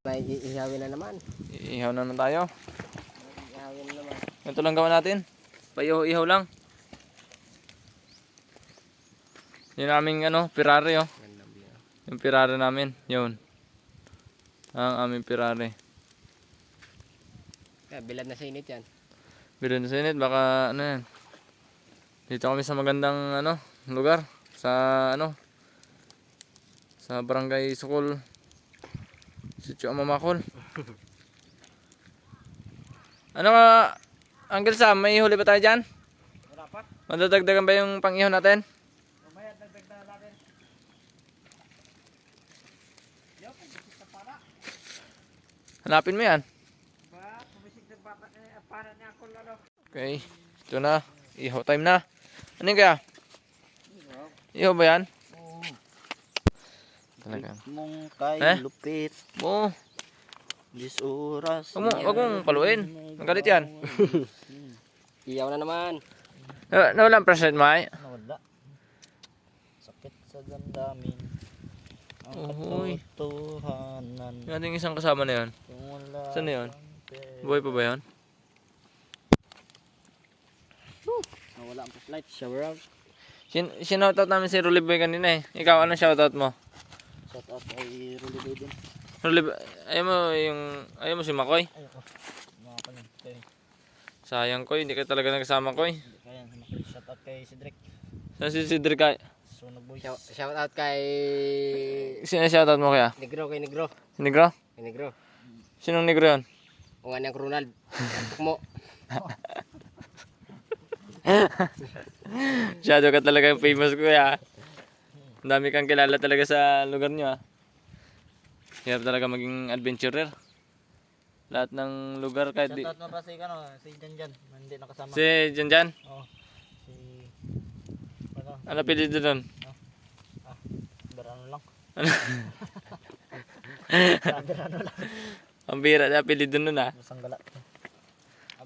May ihawin na naman. Ihaw na tayo. Ihawin na naman. Ito lang gawin natin. Paihaw-ihaw lang. Yung aming Ferrari oh. Yung Ferrari namin. Yun. Ang aming Ferrari. Kaya bilad na sa init yan. Bilad na sa init. Baka yan. Dito kami sa magandang lugar. Sa sa Barangay Sukol. Sitio Amamakol. Ano ka, Uncle Sam, may huli ba tayo dyan? Wala pa. Madadagdagan ba yung pang-ihaw natin? Mamaya dagdag na natin. Yup, bumisik na para. Hanapin mo yan. Ba, bumisik na para niya ako lalo. Okay, ito na. Ihaw time na. Ano yung kaya? Ihaw ba yan? Oo. Talaga. Mong kay lupit. Oo. Dis oras. Wag mong paluin. Magalit yan. Iyaw na naman. Nawalan present mo ay? Nawala. Sakit sa damdamin. Ang Uy. katotohanan. Yung ating isang kasama na yan. Kung wala Saan na yun? kang pera. Buhay pa ba yan? Nawala ang flashlight. Shower out. Sinoutout namin si Rolly Boy kanina eh. Ikaw, anong shoutout mo? Shout out kay Rolly Boy din. Rolly Boy, ayaw mo si Makoy? Ayoko. Mga kanyan. Okay. Sayang Koy, hindi ka talaga nagkasama Koy. Hindi kaya. Shout out kay Cedric. Saan si Cedric kay? Sunog boys. Shout out kay Sino shoutout mo kaya? Negro, kay Negro. Si Negro? Kay Negro. Sinong Negro yun? Kung ano yung Ronald. Tukmo. Shadow ka talaga yung famous kuya. Ang dami kang kilala talaga sa lugar nyo ah. Hirap talaga maging adventurer. Lahat ng lugar kahit di... Shout out mo pa si Janjan. Hindi nakasama. Si Janjan? Oo. Si... Ano apelido doon? Berano lang. Ang bira na apelido nun ah. Sanggala.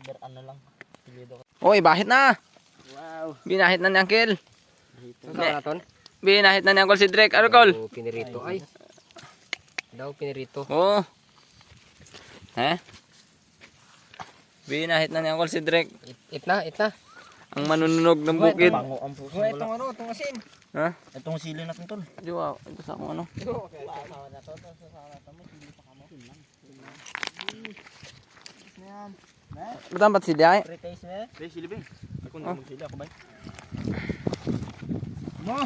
Berano lang. Pilido ko. Oy, bahit na! Wow. Binahit na ni Uncle. Ito na natin. Binahit na ni Uncle Cedric. Ano, Col? Daw pinirito. Ay. Daw pinirito. Oo. Ha? Binahit na ni Uncle Cedric. It na. Ang manununog ng bukid. Bango ang puso. Itong asin. Ha? Itong sili natin tol. Di ba? Ito sa akong ano. Ba't ba't sila ay? Pre-taste mo eh. Pre, sili ba? Ako na mag-sili. Ako ba? Mo.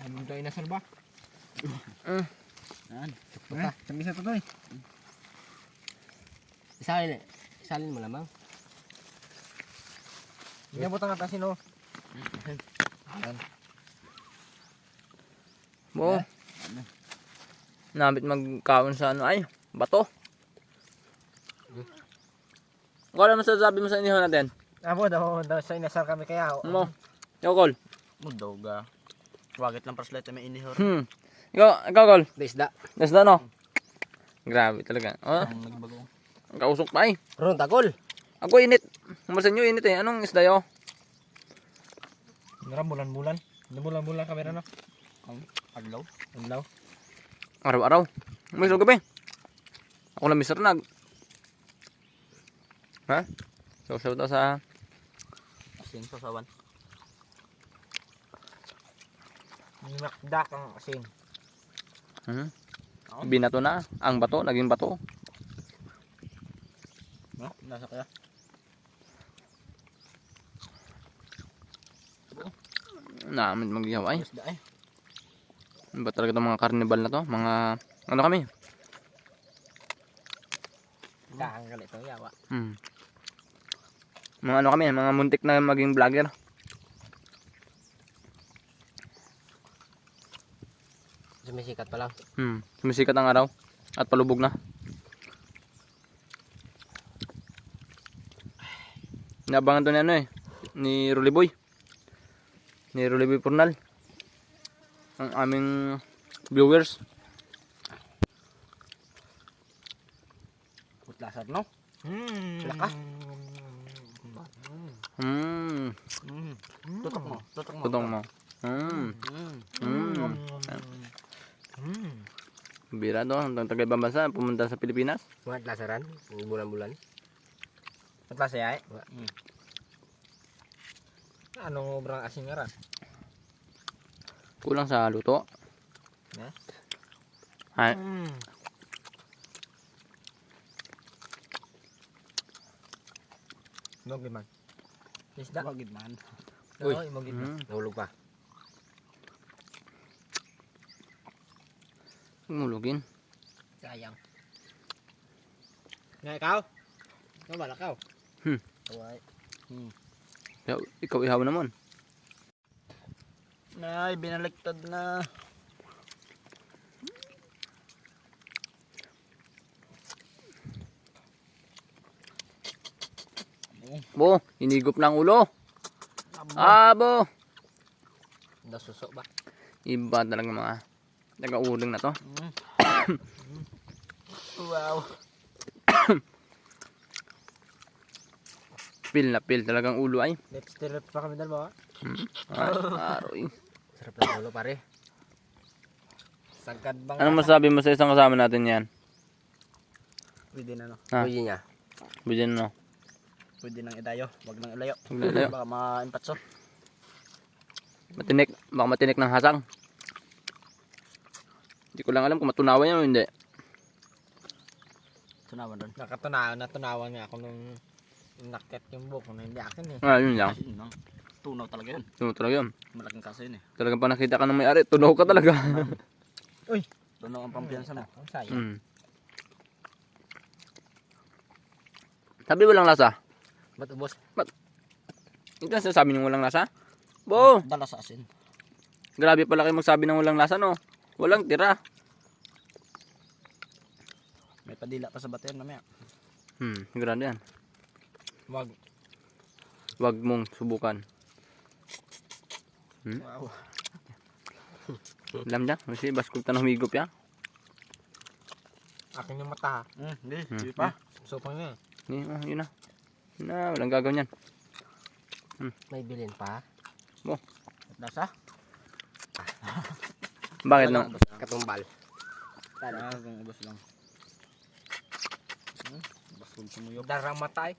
Amin tayo nasal ba? Yan. Sabi sa tutoy. Isalin mo lamang. Hindi mo tanga kasi no. Bo. Nabit magkaon sa ano ay, bato. Kung ano masasabi mo sa inihaw natin? Abo daw sa inasal kami kaya. Ano? Yokol. Mudoga. Wagit lang preslet may inihor. Ikaw Kol. Isda. Nasda no? Grabe talaga. Oh, Ang nagbago. ang kausok pa ay. Ron tagol. Ako init. Umasan nyo init eh. Anong isda yo? Nara bulan-bulan. Bulan-bulan kami na no. Adlaw. Unlaw. Araw-araw. Umisog gabi. Ako lang misernag. Ha? So daw sa Asin sa sawan. Makdak ang asin. binato na. Ang bato, naging bato. No, nasa kaya. Namin mag-ihaw ay. Isda eh. Ano ba talaga itong mga carnival na to? Mga, ano kami? Kaanggal ito, yawa. Mga ano kami, mga muntik na maging vlogger. Sumisikat pa lang. Sumisikat ang araw at palubog na. Inabangan to ni ano eh, ni Rolly Boy. Ni Rolly Boy Purnal. Ang aming viewers. Putlasad no? Laka. Tutok mo. Tutok mo. Tutong mo. Bira to, ang taga-ibang bansa, pumunta sa Pilipinas. Mga lasaran, bulan-bulan. Matlas ya, Anong obrang asin nga ra? Kulang sa luto. Eh? Ay, Mogid man. Isda. Wagid man. Uy, mogid man. Mm. Nahulog pa. mulugin. Sayang. Nga ikaw? Ikaw ba lakaw? Hmm. Kawai. Ikaw ihaw naman. Ay, binaliktad na. Bo, hinigop ng ulo. Abo. Nasuso ba? Iba talaga mga taga-uling na to. Wow. Pil na pil talagang ulo ay. Let's tirip pa kami dalawa. Ay, aroy. Sarap ng ulo pare. Sagad bang Anong masabi mo sa isang kasama natin yan? Pwede na no. Ha? Uy niya. Bigyan no. Pwede nang idayo. Wag nang ilayo. Ilayo. Baka ma-impatso. Matinik. Baka matinik ng hasang. Hindi ko lang alam kung matunawan yan o hindi. Tunawan doon. Natunawan nga ako nung nakit yung buko na hindi akin eh. Ah, yun lang. Kasi yun, no? Tunaw talaga yun. Tunaw talaga yun. Malaking kaso yun eh. Talagang pa nakita ka ng may-ari. Tunaw ka talaga. Tunaw ang pampiyansa mo. Ang sayang. Hmm. Sabi walang lasa. Ba't ubos? Ito ang sasabi ng walang lasa. Bo, Dala sa asin. grabe pala kayo magsabi ng walang lasa no. Walang tira. May padila pa sa bater na maya. Grande yan. Wag. Huwag mong subukan. Wow. Alam niya, kasi baskul ta na humigop ya. Akin yung mata ha. Hindi. Hindi pa. Supang niya. Yun na. Yun na, walang gagawin yan. May bilin pa. Lasa? Bakit no? Katumbal. Ah, kung ubos lang. Baskog sumuyok. Darang matay.